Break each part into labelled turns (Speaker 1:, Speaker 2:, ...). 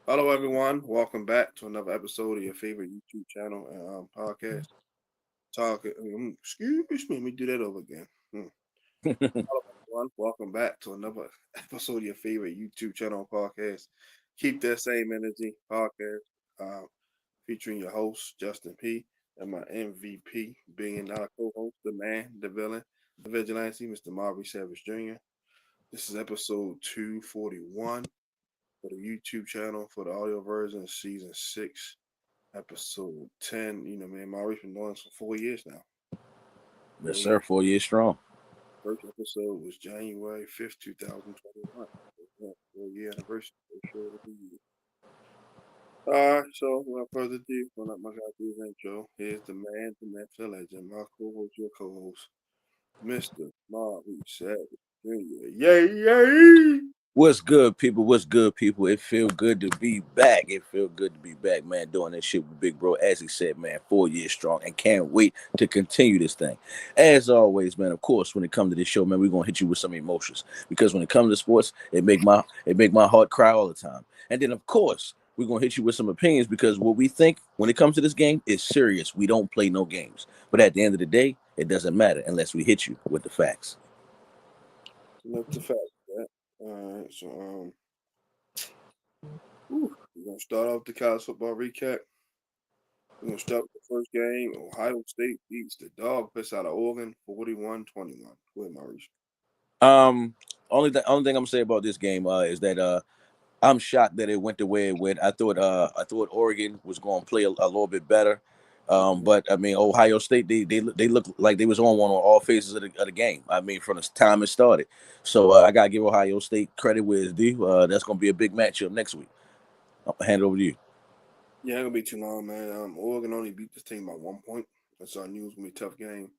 Speaker 1: Hello, everyone. Welcome back to another episode of your favorite YouTube channel and podcast. Excuse me, let me do that over again. Hello, everyone. Welcome back to another episode of your favorite YouTube channel and podcast. Keep that same energy podcast, uh, featuring your host Justin P. and my MVP, billion-dollar co-host, the man, the villain, the vigilante, Mr. Maurice Savage Jr. This is episode 241 for the YouTube channel for the audio version, season 6. Episode 10. Me and Maurice been doing this for 4 years now.
Speaker 2: Yes,
Speaker 1: 4 years.
Speaker 2: sir. 4 years strong.
Speaker 1: First episode was January 5th, 2021. 4 year anniversary. For sure to be. Alright, so without further ado, I'm not my guy do his intro. Here's the man, the myth, the legend, my co-host, your co-host, Mr. Maurice Savage Jr. Yay, yay!
Speaker 2: What's good, people? What's good, people? It feel good to be back. It feel good to be back, man, doing this shit with Big Bro. As he said, man, 4 years strong and can't wait to continue this thing. As always, man, of course, when it comes to this show, man, we're gonna hit you with some emotions. Because when it comes to sports, it make my heart cry all the time. And then of course, we're gonna hit you with some opinions because what we think when it comes to this game is serious. We don't play no games. But at the end of the day, it doesn't matter unless we hit you with the facts.
Speaker 1: So that's the fact of that. Alright, so we're gonna start off the college football recap. We're going to start with the first game. Ohio State beats the dog piss out of Oregon 41-21. Go ahead, Maurice.
Speaker 2: Um, only thing I'm gonna say about this game is that I'm shocked that it went the way it went. I thought Oregon was going to play a little bit better,
Speaker 1: Mm-hmm.
Speaker 2: but I mean Ohio State they look like they was on one on all phases of the game. I mean from the time it started. So I gotta give Ohio State credit where it's due. That's gonna be a big matchup next week. I'll hand it over to you.
Speaker 1: Yeah, ain't going to be too long, man. Oregon only beat this team by 1 point. That's I knew it was going to be a tough game.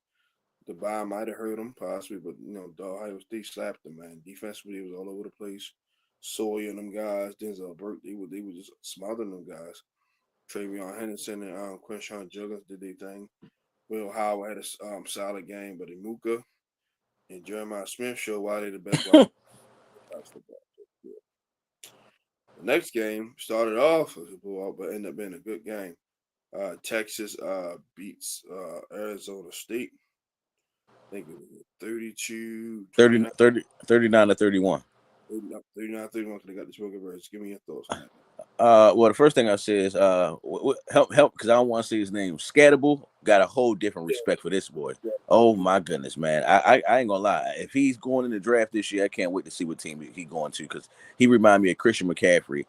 Speaker 1: The bye might have hurt them, possibly, but, the Ohio State slapped them, man. Defensively, it was all over the place. Sawyer and them guys, Denzel Burke, they were just smothering them guys. Travion Henderson and Quinshawn Juggins did their thing. Will Howard had a solid game, but Imuka and Jeremiah Smith showed why they're the best wide receivers in football. Yeah. The next game started off as a blowout, but ended up being a good game. Texas beats Arizona State. I think it was 32
Speaker 2: 30,
Speaker 1: 29,
Speaker 2: 30, 39-31.
Speaker 1: 39 31 because they got the spoken verse. Give me your thoughts on that.
Speaker 2: Well, the first thing I say is, help, because I don't want to say his name. Scatterable got a whole different
Speaker 1: Yeah,
Speaker 2: respect for this boy.
Speaker 1: yeah,
Speaker 2: Oh my goodness, man! I ain't gonna lie. If he's going in the draft this year, I can't wait to see what team he going to because he remind me of Christian McCaffrey.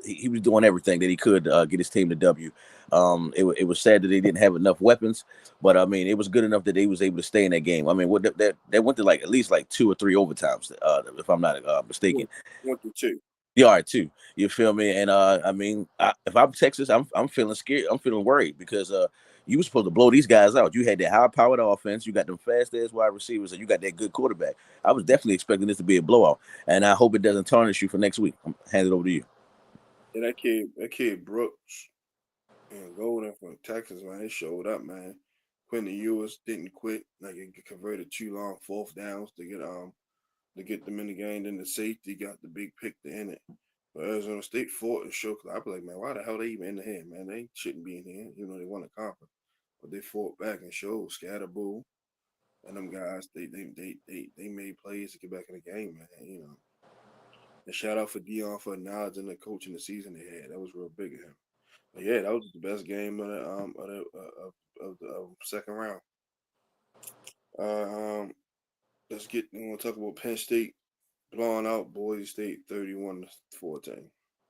Speaker 2: He was doing everything that he could get his team to W. It was sad that they didn't have enough weapons, but I mean, it was good enough that they was able to stay in that game. I mean, what that went to like at least like 2 or 3 overtimes, if I'm not mistaken.
Speaker 1: 1 to 2.
Speaker 2: You are too. You feel me? And I mean, if I'm Texas, I'm feeling scared. I'm feeling worried because you were supposed to blow these guys out. You had that high powered offense. You got them fast ass wide receivers, and you got that good quarterback. I was definitely expecting this to be a blowout, and I hope it doesn't tarnish you for next week. I'm hand it over to you.
Speaker 1: And that kid Brooks and Golden from Texas, man, they showed up, man. Quentin Ewers didn't quit. Like it converted 2 long fourth downs to get them in the game. Then the safety got the big pick to end it. But Arizona State fought and show. Cause I be like, man, why the hell they even in the here, man? They shouldn't be in here. They won a conference, but they fought back and showed. Scatterboo and them guys, they made plays to get back in the game, man. And shout out for Dion for acknowledging the coach in the season they had. That was real big of him. But yeah, that was the best game of the second round. Uh, um, let's get. We want to talk about Penn State blowing out Boise State 31-14.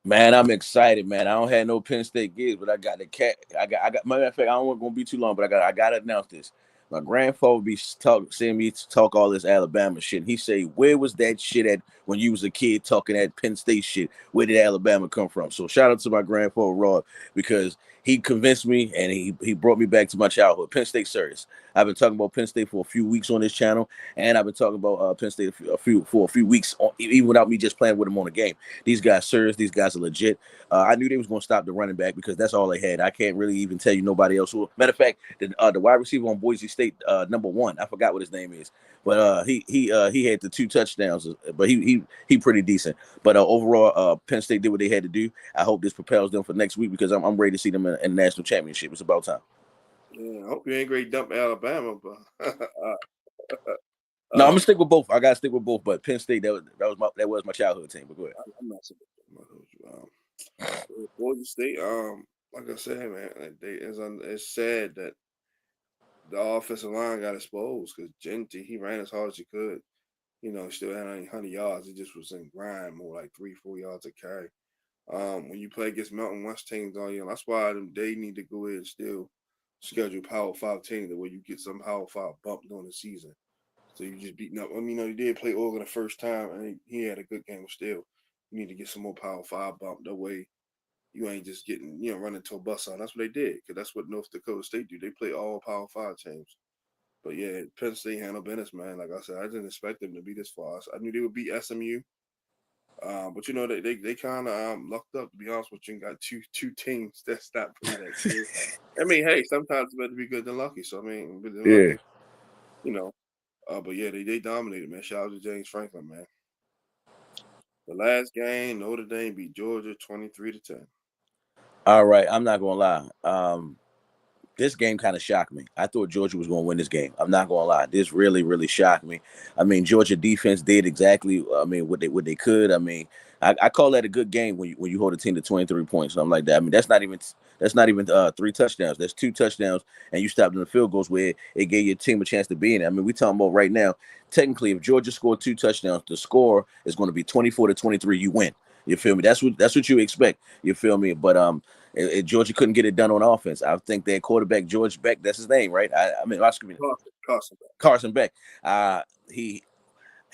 Speaker 2: Man, I'm excited, man. I don't have no Penn State gigs, but I got the cat. I got. Matter of fact, I don't want to be too long, but I got to announce this. My grandfather be seeing me talk all this Alabama shit. He say, "Where was that shit at when you was a kid talking that Penn State shit? Where did Alabama come from?" So shout out to my grandfather Rod because he convinced me and he brought me back to my childhood. Penn State serious. I've been talking about Penn State for a few weeks on this channel, and I've been talking about Penn State for a few weeks, even without me just playing with them on the game. These guys serious. These guys are legit. I knew they was going to stop the running back because that's all they had. I can't really even tell you nobody else. Matter of fact, the wide receiver on Boise State State number one. I forgot what his name is, but he had the 2 touchdowns, but he pretty decent. But overall, Penn State did what they had to do. I hope this propels them for next week because I'm ready to see them in the national championship. It's about time.
Speaker 1: Yeah, I hope you ain't great dump Alabama, but
Speaker 2: No, I'm gonna
Speaker 1: um,
Speaker 2: stick with both. I gotta stick with both, but Penn State that was my childhood team. But go ahead.
Speaker 1: I'm not saying Georgia State. Like I said, man, it's sad that the offensive line got exposed because Genty he ran as hard as he could. Still had 100 yards. It just was in grind, more like 3-4 yards a carry. When you play against Mountain West teams all year, that's why they need to go ahead and still schedule Power 5 teams the way you get some Power 5 bump during the season. So you just beating up. I mean, he did play Oregon the first time, and he had a good game still. You need to get some more Power 5 bump. That way you ain't just getting, running to a bus on. That's what they did, because that's what North Dakota State do. They play all Power 5 teams. But yeah, Penn State handled business, man. Like I said, I didn't expect them to be this far. I knew they would beat SMU. But they kind of lucked up, to be honest with you, and got two teams that's not really that good. I mean, hey, sometimes it's better to be good than lucky. So I mean, but they're
Speaker 2: Yeah.
Speaker 1: lucky, you know. But yeah, they dominated, man. Shout out to James Franklin, man. The last game, Notre Dame beat Georgia 23-10.
Speaker 2: All right, I'm not gonna lie. This game kind of shocked me. I thought Georgia was going to win this game. I'm not going to lie. This really, really shocked me. I mean, Georgia defense did exactly. I mean, what they could. I mean, I call that a good game when you hold a team to 23 points, something like that. I mean, that's not even 3 touchdowns. That's 2 touchdowns, and you stopped in the field goals where it gave your team a chance to be in it. I mean, we talking about right now. Technically, if Georgia scored 2 touchdowns, the score is going to be 24-23. You win. You feel me? That's what you expect. You feel me? But Georgia couldn't get it done on offense. I think their quarterback George Beck, that's his name, right? I mean, excuse me,
Speaker 1: Carson.
Speaker 2: Carson Beck. He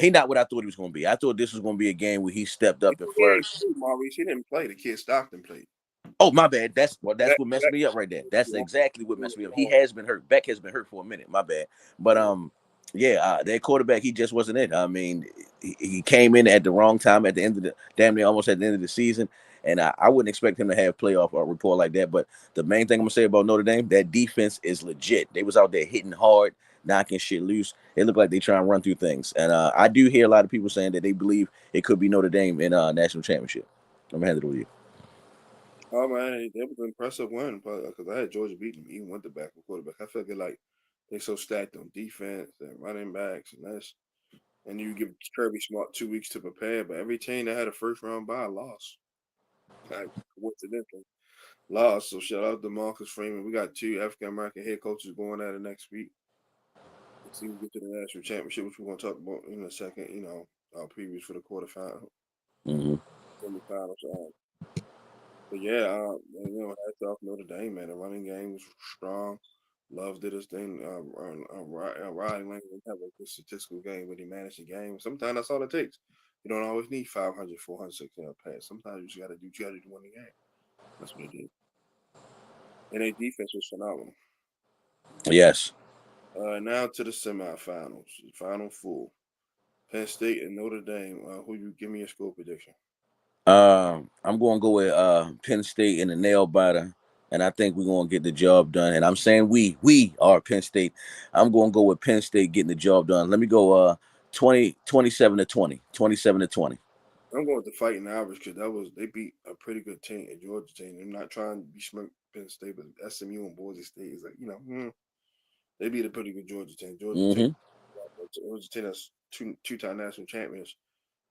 Speaker 2: not what I thought he was going to be. I thought this was going to be a game where he stepped
Speaker 1: He
Speaker 2: up and
Speaker 1: ain't
Speaker 2: flourished.
Speaker 1: played, Maurice. He didn't play. The kid Stockton played.
Speaker 2: Oh, my bad. That's what
Speaker 1: That,
Speaker 2: messed
Speaker 1: that,
Speaker 2: me up right there. That's
Speaker 1: yeah,
Speaker 2: exactly what messed me up. He has been hurt. Beck has been hurt for a minute. My bad. But yeah, their quarterback, he just wasn't it. I mean, he came in at the wrong time at the end of the damn near almost at the end of the season, and I wouldn't expect him to have playoff or report like that. But the main thing I'm gonna say about Notre Dame, that defense is legit. They was out there hitting hard, knocking shit loose. It looked like they try and run through things, and I do hear a lot of people saying that they believe it could be Notre Dame in national championship. I'm gonna hand it over to you.
Speaker 1: Oh man, that was an impressive win because I had Georgia beating them even with the backup quarterback. I feel like they so stacked on defense and running backs, and you give Kirby Smart 2 weeks to prepare. But every team that had a first round bye lost. Like coincidentally, lost. So shout out to Marcus Freeman. We got 2 African American head coaches going at it next week. Let's see who get to the national championship, which we're gonna talk about in a second. Our previews for the quarterfinal,
Speaker 2: Mm-hmm.
Speaker 1: semifinals. But yeah, hats off Notre Dame, man. The running game was strong. Love did his thing. Riley Lang didn't have a good statistical game, but he managed the game. Sometimes that's all it takes. You don't always need 500, 400, 600 pass. Sometimes you just got to do. You got to do one game. That's what they did. And their defense was phenomenal.
Speaker 2: Yes.
Speaker 1: Now to the semifinals, the final four. Penn State and Notre Dame. Who you give me a score prediction?
Speaker 2: I'm going to go with Penn State in the nail biter, and I think we're going to get the job done. And I'm saying we are Penn State. I'm going to go with Penn State getting the job done. Let me go 27 to 20, 27 to 20.
Speaker 1: I'm going with the Fighting Irish because they beat a pretty good team, a Georgia team. I'm not trying to be smirk Penn State, but SMU and Boise State is like they beat a pretty good Georgia team.
Speaker 2: Mm-hmm.
Speaker 1: Georgia team that's two-time national champions.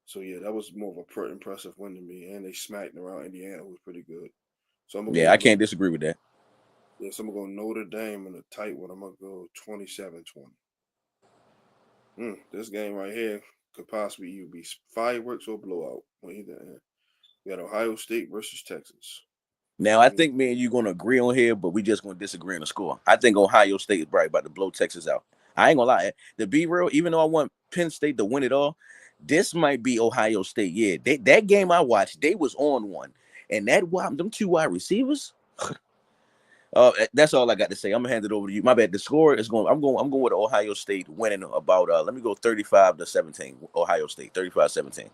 Speaker 1: So yeah, that was more of a impressive win to me. And they smacked around Indiana, who was pretty good. So I'm gonna
Speaker 2: Yeah, I
Speaker 1: go.
Speaker 2: can't disagree with that.
Speaker 1: Yes, I'm gonna go Notre Dame in a tight one. I'm gonna go 27-20. This game right here could possibly either be fireworks or blowout. On either end. We got Ohio State versus Texas.
Speaker 2: Now, I think me and you going to agree on here, but we just going to disagree on the score. I think Ohio State is probably about to blow Texas out. I ain't going to lie. To be real, even though I want Penn State to win it all, this might be Ohio State. Yeah, that game I watched, they was on one. And them 2 wide receivers, that's all I got to say. I'm gonna hand it over to you. My bad. The score is going. I'm going with Ohio State winning about. Let me go 35-17. Ohio State 35-17.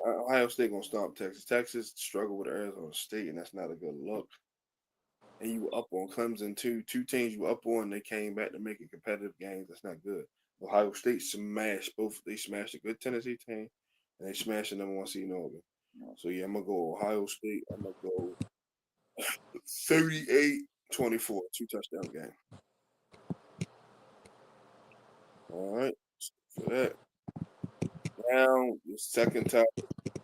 Speaker 1: Ohio State gonna stomp Texas. Texas struggled with Arizona State, and that's not a good look. and you were up on Clemson too. Two teams you were up on, they came back to making competitive games. That's not good. Ohio State smashed both. They smashed a good Tennessee team, and they smashed the number one seed in Oregon. So yeah, I'm gonna go Ohio State. I'm gonna go 38-24, two touchdown game. All right, for that. Now the second topic,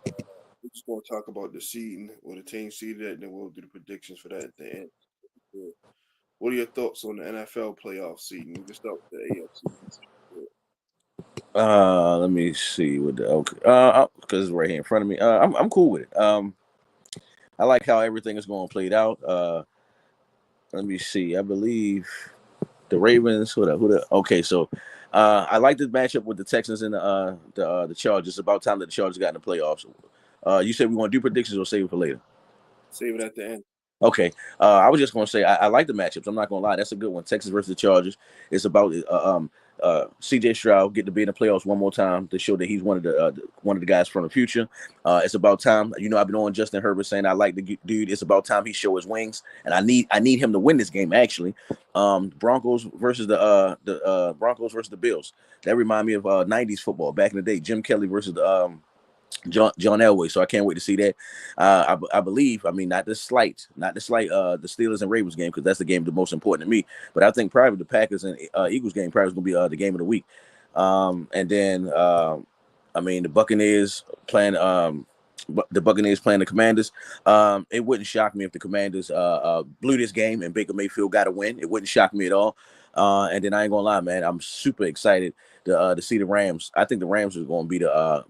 Speaker 1: we're just gonna talk about the seeding or the team seeded, and then we'll do the predictions for that at the end. Yeah. What are your thoughts on the NFL playoff seeding? We can start with the AFC.
Speaker 2: Let me see what the okay. Because it's right here in front of me. I'm cool with it. I like how everything is going played out. Let me see. I believe the Ravens. Okay, so I like this matchup with the Texans and the Chargers. It's about time that the Chargers got in the playoffs. You said we want to do predictions or save it for later?
Speaker 1: Save it at the end.
Speaker 2: Okay. I was just going to say I like the matchups. I'm not going to lie. That's a good one. Texas versus the Chargers. It's about C.J. Stroud get to be in the playoffs one more time to show that he's one of the guys from the future. It's about time. You know, I've been on Justin Herbert saying I like the dude. It's about time he show his wings, and I need him to win this game. Actually, Broncos versus the Broncos versus the Bills. That remind me of '90s football back in the day. Jim Kelly versus the John Elway, so I can't wait to see that. I believe, I mean, not the slight, the Steelers and Ravens game because that's the game the most important to me. But I think probably the Packers and Eagles game probably is going to be the game of the week. And then I mean the Buccaneers playing the Commanders. It wouldn't shock me if the Commanders blew this game and Baker Mayfield got a win. It wouldn't shock me at all. And then I ain't gonna lie, man, I'm super excited to see the Rams. I think the Rams is going to be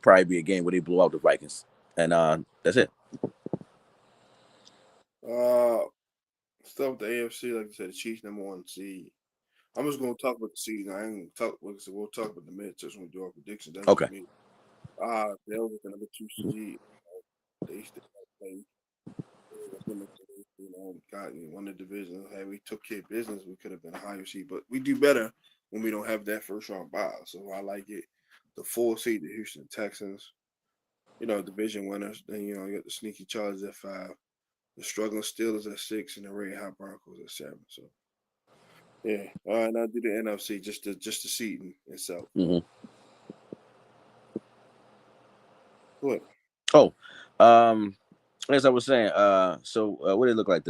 Speaker 2: probably be a game where they blow out the Vikings, and that's it.
Speaker 1: Stuff with the AFC, like I said, the Chiefs number one seed. I'm just gonna talk about the season. I ain't gonna talk. Like I said, we'll talk about the midterms when we do our predictions. That's
Speaker 2: Okay.
Speaker 1: just me. They was the number two seed. They still play. Got won the division. Hey, we took care of business. We could have been a higher seed, but we do better when we don't have that first round bye. So I like it. The 4 seed, the Houston Texans. You know, division winners. Then you got the sneaky Chargers at 5, the struggling Steelers at 6, and the Red Hot Broncos at 7. So yeah. All right, now do the NFC just the seeding itself.
Speaker 2: Mm-hmm.
Speaker 1: What?
Speaker 2: Oh, as I was saying, so what did it look like?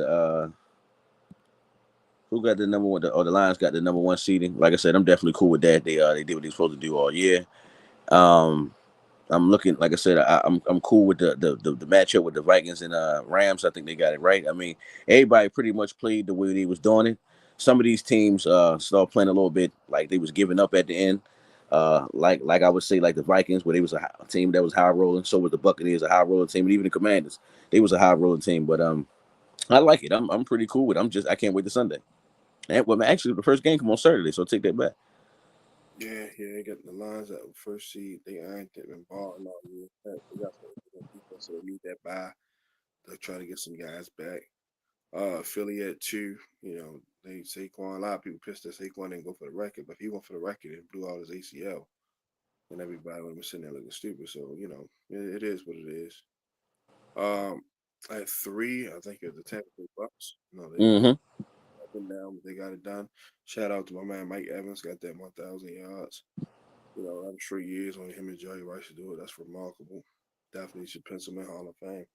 Speaker 2: Who got the number one? The Lions got the number one seeding. Like I said, I'm definitely cool with that. They did what they're supposed to do all year. I'm looking, like I said, I'm cool with the matchup with the Vikings and Rams. I think they got it right. I mean, everybody pretty much played the way they was doing it. Some of these teams started playing a little bit like they was giving up at the end. Like I would say, like the Vikings, where they was a team that was high rolling. So was the Buccaneers, a high rolling team, and even the Commanders, they was a high rolling team. But I like it. I'm pretty cool with it. I can't wait to Sunday. And well, actually, the first game come on Saturday, so I'll take that back.
Speaker 1: Yeah, they got the Lions at first seed. They ain't been balling all year. They got some defense, so they need that bye. They'll try to get some guys back. Philly at 2. They Saquon. A lot of people pissed that Saquon didn't go for the record, but if he went for the record and blew out his ACL, and everybody would have been sitting there looking stupid. So it is what it is. Um, at 3, I think it's the Tampa Bay Bucks. No, they
Speaker 2: Mm-hmm.
Speaker 1: up and down, but they got it done. Shout out to my man Mike Evans, got that 1,000 yards. I'm sure years on him and Jerry Rice to do it. That's remarkable. Definitely should pencil him in Hall of Fame.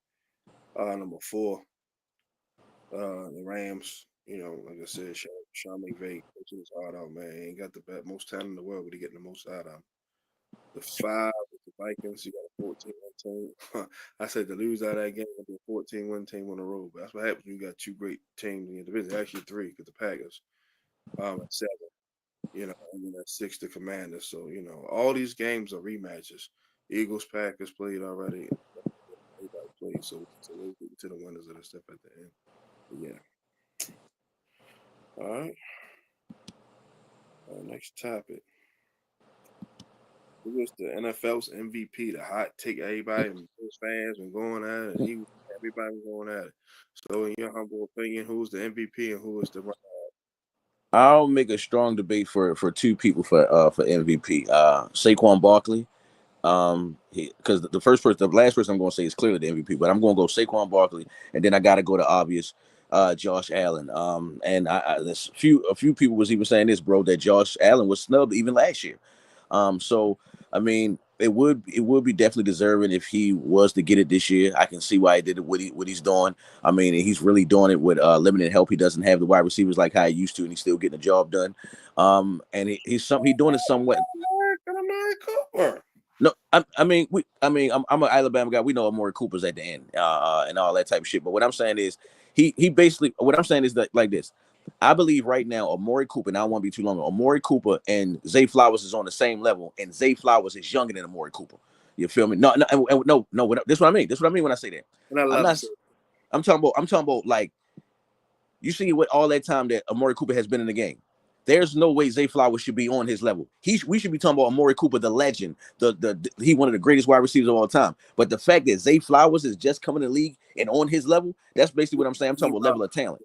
Speaker 1: Number 4, the Rams. Like I said, Sean McVay coaching his heart out, man. He ain't got the most talent in the world, but he getting the most out of him. The 5 with the Vikings, you got a 14-win team. I said to lose out of that game, it'll be a 14-win team on the road. But that's what happens when you got 2 great teams in your division. Actually 3, because the Packers at 7. And then at 6, the Commanders. So, all these games are rematches. Eagles, Packers played already. Everybody played. So we'll get to the winners of the step at the end. But yeah. All right. Next topic. Who is the NFL's MVP? The hot take everybody and Bills fans been going at it, and everybody going at it. So, in your humble opinion, who's the MVP and who is the
Speaker 2: I'll make a strong debate for 2 people for MVP. Saquon Barkley. Because the last person I'm going to say is clearly the MVP, but I'm going to go Saquon Barkley, and then I got to go to obvious. Josh Allen. And there's a few people was even saying this, bro, that Josh Allen was snubbed even last year. So I mean, it would be definitely deserving if he was to get it this year. I can see why he did it. What he's doing. I mean, he's really doing it with limited help. He doesn't have the wide receivers like how he used to, and he's still getting the job done. And he's doing it somewhat.
Speaker 1: Amari Cooper.
Speaker 2: No, I'm an Alabama guy. We know Amari Cooper's at the end, and all that type of shit. But what I'm saying is, he basically what I'm saying is that like this. I believe right now Amari Cooper, and I don't want to be too long. Amari Cooper and Zay Flowers is on the same level, and Zay Flowers is younger than Amari Cooper. You feel me? No. This is what I mean. This is what I mean when I say that.
Speaker 1: And I
Speaker 2: I'm
Speaker 1: love
Speaker 2: not.
Speaker 1: it.
Speaker 2: I'm talking about like you see what all that time that Amari Cooper has been in the game. There's no way Zay Flowers should be on his level. We should be talking about Amari Cooper, the legend, he one of the greatest wide receivers of all time. But the fact that Zay Flowers is just coming to the league and on his level, that's basically what I'm saying. I'm talking about level of talent.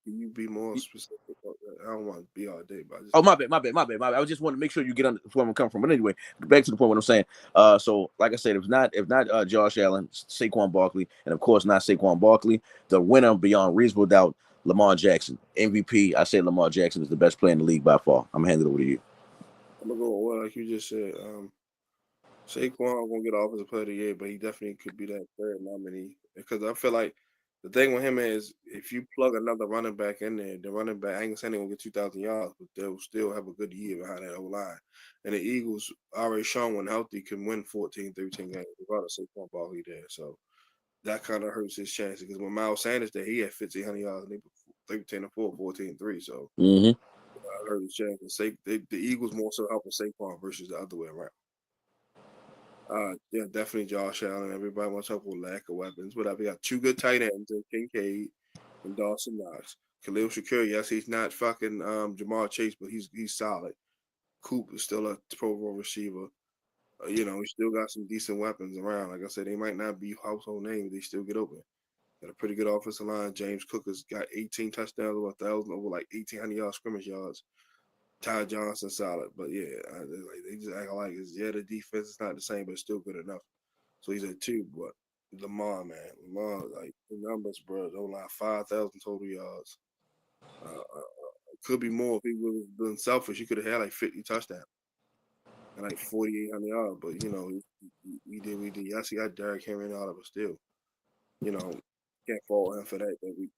Speaker 1: Can you be more specific about that? I don't want to be all day, but I just
Speaker 2: Oh, my bad. I just want to make sure you get on where I'm coming from. But anyway, back to the point what I'm saying. So like I said, if not Josh Allen, Saquon Barkley, and of course not Saquon Barkley, the winner beyond reasonable doubt, Lamar Jackson, MVP. I say Lamar Jackson is the best player in the league by far. I'm gonna hand it over to you.
Speaker 1: I'm gonna go well, like you just said. Saquon won't get offensive player of the year, but he definitely could be that third nominee because I feel like the thing with him is if you plug another running back in there, the running back I ain't saying they're gonna get 2,000 yards, but they'll still have a good year behind that whole line. And the Eagles already shown when healthy can win 14, 13 games regardless of Saquon Barkley there. So that kind of hurts his chances because when Miles Sanders there, he had 1,500 yards and they put 13 and 4, 14 and 3. So
Speaker 2: Mm-hmm.
Speaker 1: I hurt his chances. The Eagles more so helping Saquon versus the other way around. Yeah, definitely Josh Allen. Everybody wants to talk about lack of weapons, whatever. We got two good tight ends in Kincaid and Dawson Knox. Khalil Shakir, yes, he's not fucking Jamar Chase, but he's solid. Coop is still a Pro Bowl receiver. He still got some decent weapons around. Like I said, they might not be household names, they still get open. Got a pretty good offensive line. James Cook has got 18 touchdowns, over 1,000, over like 1,800 yards scrimmage yards. Ty Johnson solid, but yeah, they just act like the defense is not the same, but it's still good enough. So he's at 2, but Lamar, like the numbers, bro, don't lie, 5,000 total yards. Could be more if he was been selfish. He could have had like 50 touchdowns and like 4,800 yards, but he did. We did. Yes, he got Derrick Henry and all of it. Still, you know, can't fault him for that. That we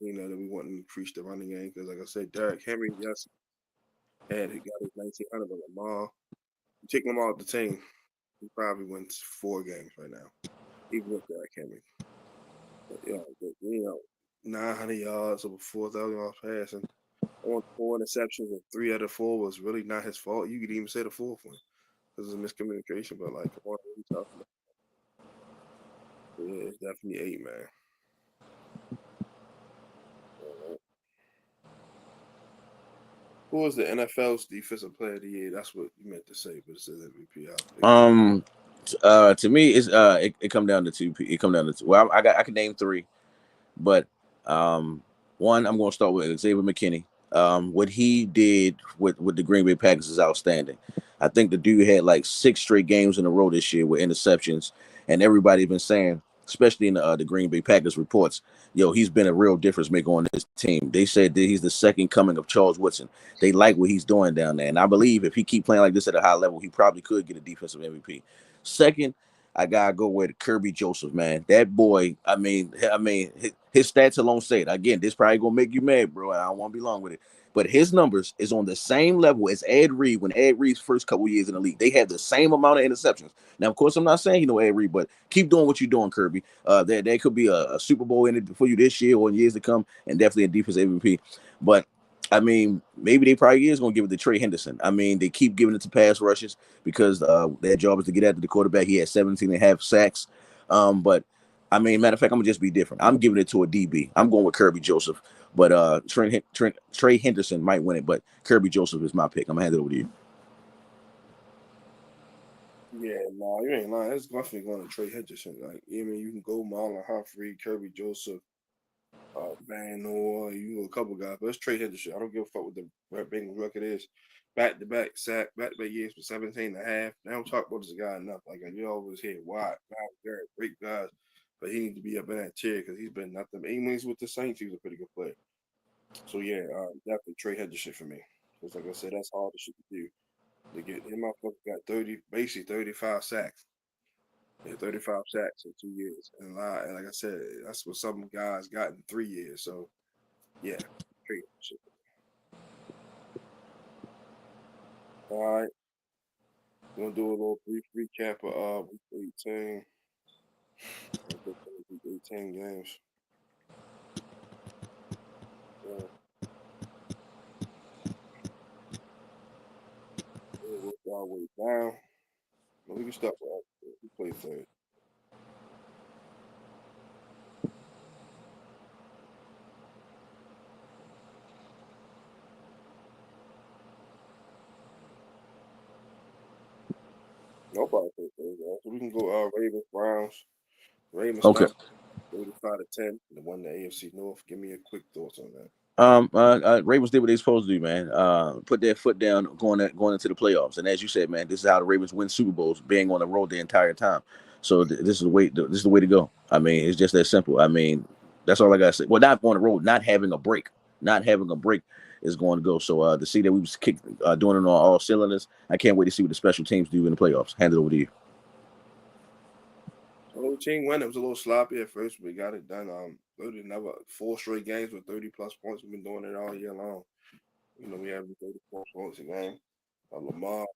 Speaker 1: want to increase the running game because, like I said, Derrick Henry, yes, he got his 1,900, but Lamar, you take Lamar off the team, he probably wins 4 games right now, even with Derrick Henry. But, 900 yards, over 4,000 yards passing, on 4 interceptions, and 3 out of 4 was really not his fault. You could even say the fourth one because of miscommunication. But like, come on, really tough. Yeah, it's definitely 8, man. Who was the NFL's defensive player of the year? That's what you meant to say, but it says MVP.
Speaker 2: To me, it come down to two. It come down to two. Well, I can name three. But one, I'm going to start with Xavier McKinney. What he did with the Green Bay Packers is outstanding. I think the dude had like 6 straight games in a row this year with interceptions, and everybody been saying, especially in the Green Bay Packers reports, he's been a real difference maker on this team. They said that he's the second coming of Charles Woodson. They like what he's doing down there, and I believe if he keep playing like this at a high level, he probably could get a defensive MVP. Second, I gotta go with Kirby Joseph, man. That boy, his stats alone say it. Again, this probably gonna make you mad, bro. I don't want to be long with it. But his numbers is on the same level as Ed Reed when Ed Reed's first couple years in the league. They had the same amount of interceptions. Now, of course, I'm not saying Ed Reed, but keep doing what you're doing, Kirby. There could be a Super Bowl in it for you this year or in years to come, and definitely a defensive MVP. But maybe they probably is going to give it to Trey Henderson. They keep giving it to pass rushes because their job is to get after the quarterback. He had 17 and a half sacks. But matter of fact, I'm going to just be different. I'm giving it to a DB. I'm going with Kirby Joseph. But Trey Henderson might win it, but Kirby Joseph is my pick. I'm going to hand it over to you.
Speaker 1: Yeah, no, you ain't lying. It's definitely going to Trey Henderson. Like, you can go Marlon Humphrey, Kirby Joseph, Van Noy, a couple guys, but it's Trey Henderson. I don't give a fuck what the Bengals record is. Back to back sack, back to back years for 17 and a half. They don't talk about this guy enough. Like, you always hear Watt, Garrett, great guys. but he needs to be up in that chair because he's been nothing. Even when he's with the Saints, he was a pretty good player. So yeah, definitely Trey had the shit for me. Because like I said, that's hard shit to do. To get him, motherfucker got 30, basically 35 sacks. Yeah, 35 sacks in 2 years. And like I said, that's what some guys got in 3 years. So yeah, Trey had the shit. All right, we're gonna do a little brief recap of week 18. Week 18 games. Yeah, we'll work our way down. Well, we can start with we play third. Nobody play third, guys. So we can go Ravens, Browns. Ravens
Speaker 2: Okay.
Speaker 1: start 35-10. The one the AFC North. Give me a quick thoughts on that.
Speaker 2: Ravens did what they supposed to do, man. Put their foot down going into the playoffs. And as you said, man, this is how the Ravens win Super Bowls, being on the road the entire time. So this is the way. This is the way to go. I mean, it's just that simple. I mean, that's all I gotta say. Well, not on the road, not having a break, is going to go. So to see that we was doing it on all cylinders, I can't wait to see what the special teams do in the playoffs. Hand it over to you.
Speaker 1: The whole team won. It was a little sloppy at first, but we got it done. 30 4 straight games with 30 plus points. We've been doing it all year long. We average 34 points a game. Lamar,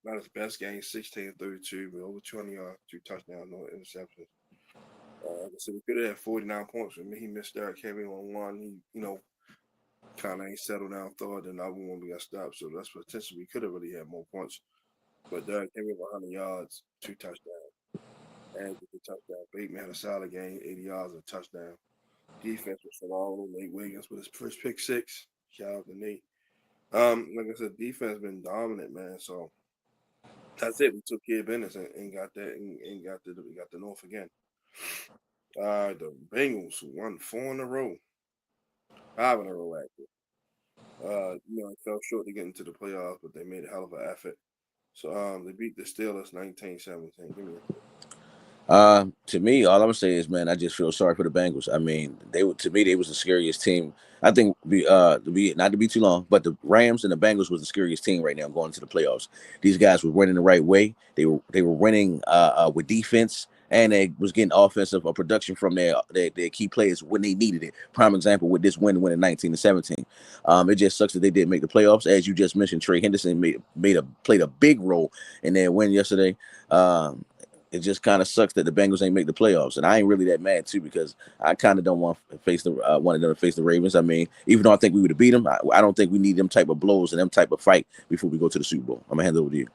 Speaker 1: not his best game, 16-32, but over 20 yards, 2 touchdowns, no interceptions. Like I said, we could have had 49 points. I mean, he missed Derrick Henry on one. He, kind of ain't settled down third, and the other one we got stopped. So that's potential. We could have really had more points. But Derrick Henry 100 yards, 2 touchdowns. And with the touchdown. Bateman had a solid game, 80 yards and a touchdown. Defense was phenomenal. Nate Wiggins with his first pick six. Shout out to Nate. Like I said, defense been dominant, man. So that's it. We took care of business and got that and got the North again. The Bengals won 4 in a row, 5 in a row actually. It fell short to get into the playoffs, but they made a hell of an effort. So they beat the Steelers 19-17. Give me a
Speaker 2: To me, all I'm gonna say is, man, I just feel sorry for the Bengals. I mean, to me they was the scariest team. I think not to be too long, but the Rams and the Bengals was the scariest team right now going into the playoffs. These guys were winning the right way. They were winning with defense, and they was getting offensive production from their key players when they needed it. Prime example with this winning 19-17. It just sucks that they didn't make the playoffs. As you just mentioned, Trey Henderson played a big role in their win yesterday. It just kind of sucks that the Bengals ain't make the playoffs, and I ain't really that mad too because I kind of don't want to face wanted them to face the Ravens. I mean, even though I think we would have beat them, I don't think we need them type of blows and them type of fight before we go to the Super Bowl. I'm gonna hand it over to you.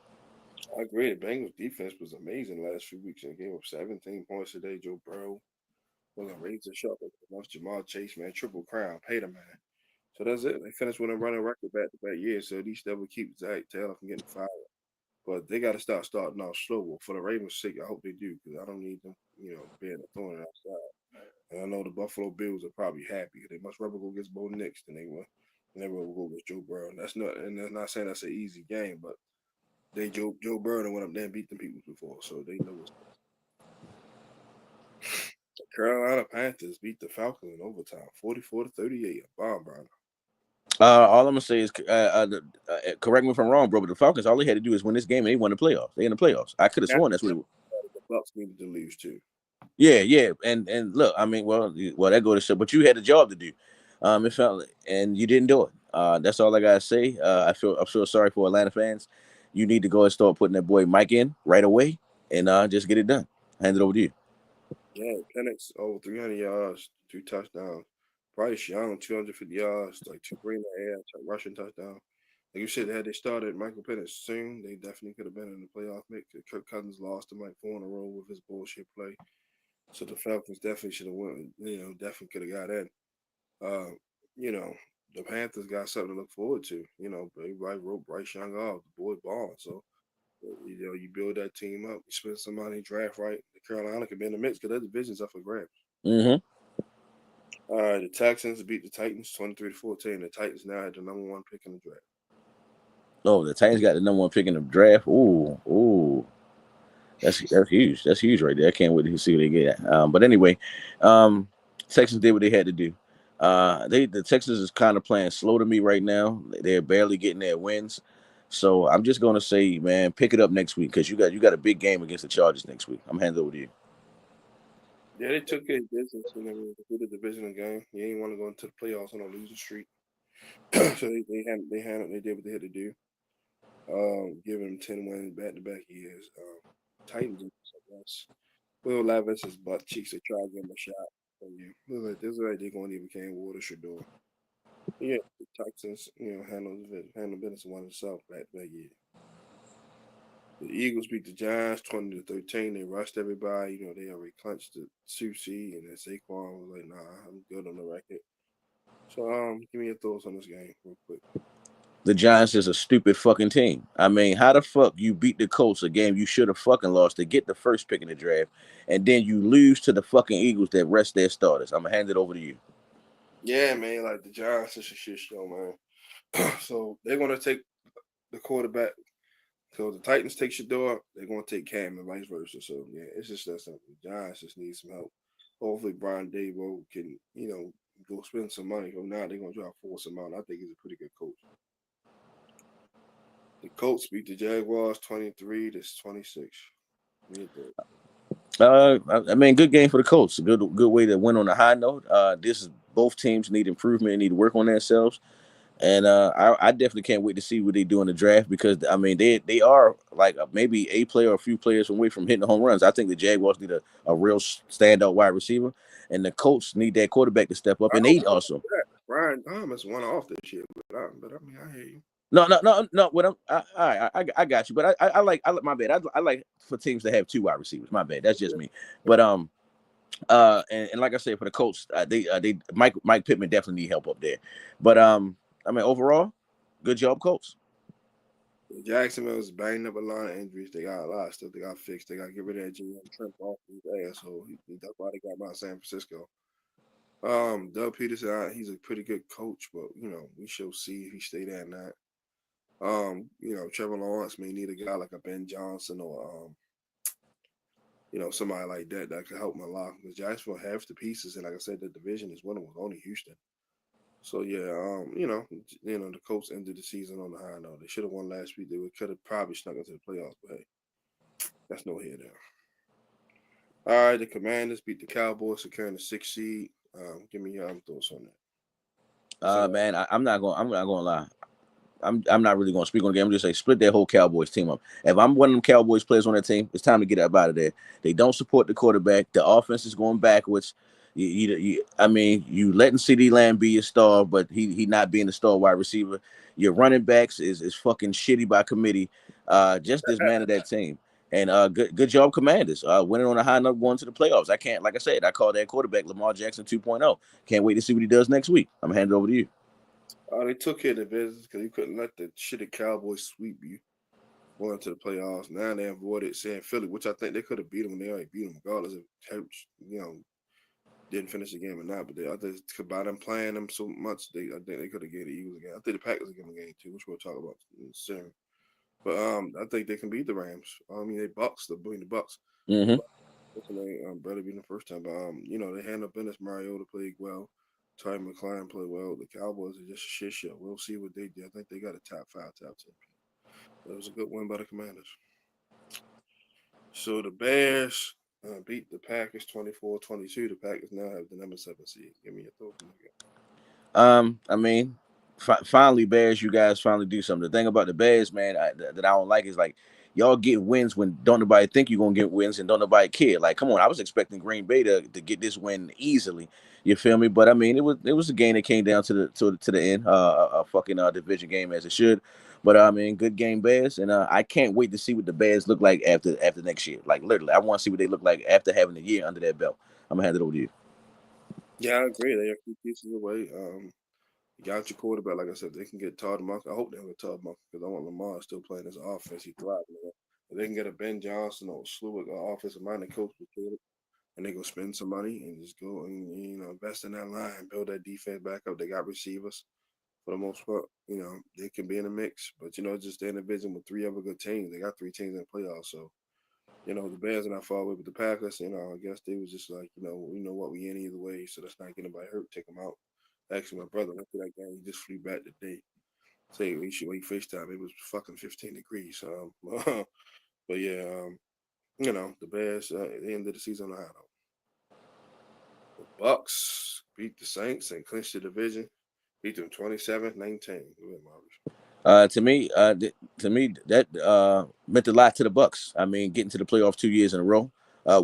Speaker 1: I agree. The Bengals defense was amazing last few weeks. They gave up 17 points today. Joe Burrow was a razor sharp against Jamal Chase, man. Triple crown, paid him, man. So that's it. They finished with a running record back to back years. So at least that would keep Zach Taylor from getting fired. But they got to start starting off slow. Well, for the Ravens' sake, I hope they do because I don't need them, being a thorn outside. And I know the Buffalo Bills are probably happy. They much rather go against Bo Nix than they will go against Joe Burrow. And that's not saying that's an easy game, but Joe Burrow went up there and beat them people before, so they know what's up. The Carolina Panthers beat the Falcons in overtime, 44-38. A bomb burner.
Speaker 2: All I'm gonna say is, correct me if I'm wrong, bro, but the Falcons all they had to do is win this game and they won the playoffs. They in the playoffs. I could have sworn that's what it was.
Speaker 1: The Bucks needed to lose too.
Speaker 2: Yeah, and look, I mean, well, that go to show, but you had a job to do. It felt, and you didn't do it. That's all I gotta say. I feel sorry for Atlanta fans. You need to go and start putting that boy Mike in right away, and just get it done. Hand it over to you.
Speaker 1: Yeah, Penix over 300 yards, 2 touchdowns. Bryce Young 250 yards, like 2 in the air, rushing touchdown. Like you said, had they started Michael Penix soon, they definitely could have been in the playoff mix. Kirk Cousins lost him like 4 in a row with his bullshit play. So the Falcons definitely should have won. Definitely could have got in. Uh, you know, the Panthers got something to look forward to. Everybody wrote Bryce Young off, the boy balling. So you build that team up, you spend some money, draft right. The Carolina could be in the mix because their division's up for grabs.
Speaker 2: Mm-hmm.
Speaker 1: The Texans beat the Titans 23-14. The Titans now had the #1 pick in the draft.
Speaker 2: Oh, the Titans got the #1 pick in the draft. Ooh. That's huge. That's huge right there. I can't wait to see what they get. But anyway, Texans did what they had to do. The Texans is kind of playing slow to me right now. They're barely getting their wins. So I'm just gonna say, man, pick it up next week because you got a big game against the Chargers next week. I'm handing it over to you.
Speaker 1: Yeah, they took care of business. They did the divisional game. You ain't want to go into the playoffs on a losing streak. So they did what they had to do. Giving them 10 wins back to back years. Titans, I guess. Will Levis his butt cheeks to try to give him a shot. So, yeah, this is like they're going to became Water should do. Yeah, the Texans, handle business one themselves back to back year. The Eagles beat the Giants 20-13. They rushed everybody. They already clinched the 2 seed, and then Saquon was like, "Nah, I'm good on the record." So, give me your thoughts on this game real quick.
Speaker 2: The Giants is a stupid fucking team. I mean, how the fuck you beat the Colts, a game you should have fucking lost to get the first pick in the draft, and then you lose to the fucking Eagles that rest their starters? I'm gonna hand it over to you.
Speaker 1: Yeah, man, like the Giants is a shit show, man. So they're gonna take the quarterback. So the Titans take Shador, they're gonna take Cam and vice versa. So yeah, it's just that simple. The Giants just need some help. Hopefully Brian Dable can, go spend some money. From now they're gonna try to force him out. I think he's a pretty good coach. The Colts beat the Jaguars 23-26.
Speaker 2: I mean, good game for the Colts. Good way to win on a high note. This is both teams need improvement, need to work on themselves, and I definitely can't wait to see what they do in the draft because I mean they are like maybe a player or a few players away from hitting the home runs. I think the Jaguars need a real standout wide receiver, and the Colts need that quarterback to step up,
Speaker 1: I
Speaker 2: and
Speaker 1: don't
Speaker 2: they
Speaker 1: know
Speaker 2: also.
Speaker 1: that. Brian Thomas went off this year, but I mean I hear you.
Speaker 2: No. What I got you, but I like my bad. I like for teams to have two wide receivers. My bad. That's just me. But and like I said, for the Colts, they Mike Pittman definitely need help up there. But I mean overall, good job, Colts.
Speaker 1: Jacksonville's banged up a lot of injuries. They got a lot of stuff they got fixed. They got to get rid of that GM Trent off his asshole. That's why they got by San Francisco. Doug Peterson, he's a pretty good coach, but we shall see if he stay there or not. Trevor Lawrence may need a guy like a Ben Johnson or somebody like that could help him a lot. Because Jacksonville have the pieces, and like I said, the division is winning with only Houston. So yeah, the Colts ended the season on the high note. They should have won last week. They could have probably snuck into the playoffs, but hey, that's no here there. All right, the Commanders beat the Cowboys, securing the 6th seed. Give me your thoughts on that.
Speaker 2: Man, I'm not gonna lie. I'm not really going to speak on the game. I'm just say split that whole Cowboys team up. If I'm one of them Cowboys players on that team, it's time to get up out of there. They don't support the quarterback. The offense is going backwards. I mean, you letting CD Lamb be a star, but he not being a star wide receiver. Your running backs is fucking shitty by committee. Just dismantle that team. And good job, Commanders. Winning on a high note, going to the playoffs. I can't, like I said, I call that quarterback Lamar Jackson 2.0. Can't wait to see what he does next week. I'm gonna hand it over to you.
Speaker 1: They took care of the business because you couldn't let the shitty Cowboys sweep you going to the playoffs. Now they avoided saying Philly, which I think they could have beat them. They already beat them, regardless if Coach, didn't finish the game or not. But I think by them playing them so much, I think they could have gave the Eagles a game. I think the Packers will give them a game too, which we'll talk about soon. But I think they can beat the Rams. I mean, they Bucks, the Bucks. The
Speaker 2: Mm-hmm.
Speaker 1: Bucks they barely beat them the first time. But they handled business. Mariota played well. Ty McLaren played well. The Cowboys are just a shit show. We'll see what they do. I think they got a top 5, top 10. But it was a good win by the Commanders. So the Bears beat the Packers 24-22. The Packers now have the number 7 seed. Give me your thoughts on that.
Speaker 2: I mean, finally, Bears, you guys finally do something. The thing about the Bears, man, that I don't like is like y'all get wins when don't nobody think you're gonna get wins and don't nobody care. Like, come on, I was expecting Green Bay to get this win easily. You feel me? But I mean, it was a game that came down to the end, a fucking division game as it should. But I mean, good game, Bears, and I can't wait to see what the Bears look like after next year. Like literally, I want to see what they look like after having a year under their belt. I'm gonna hand it over to you.
Speaker 1: Yeah, I agree. They are 2 pieces away. You got your quarterback. Like I said, they can get Todd Monk. I hope they don't get Todd Monk because I want Lamar still playing his offense. He thriving. If they can get a Ben Johnson or Sluick, an offensive minded coach, and they go spend some money and just go and invest in that line, build that defense back up. They got receivers for the most part. They can be in the mix, but just they're in a division with 3 other good teams. They got 3 teams in the playoffs, so The Bears are not far away with the Packers. I guess they was just like, we know what we in either way, so let's not get anybody hurt. Take them out. Actually, my brother after that game, he just flew back today. Say we should wait FaceTime. It was fucking 15 degrees. But yeah, the Bears at the end of the season, I don't know. The Bucks beat the Saints and clinched the division. Beat them 27-19.
Speaker 2: To me, that meant a lot to the Bucks. I mean, getting to the playoffs 2 years in a row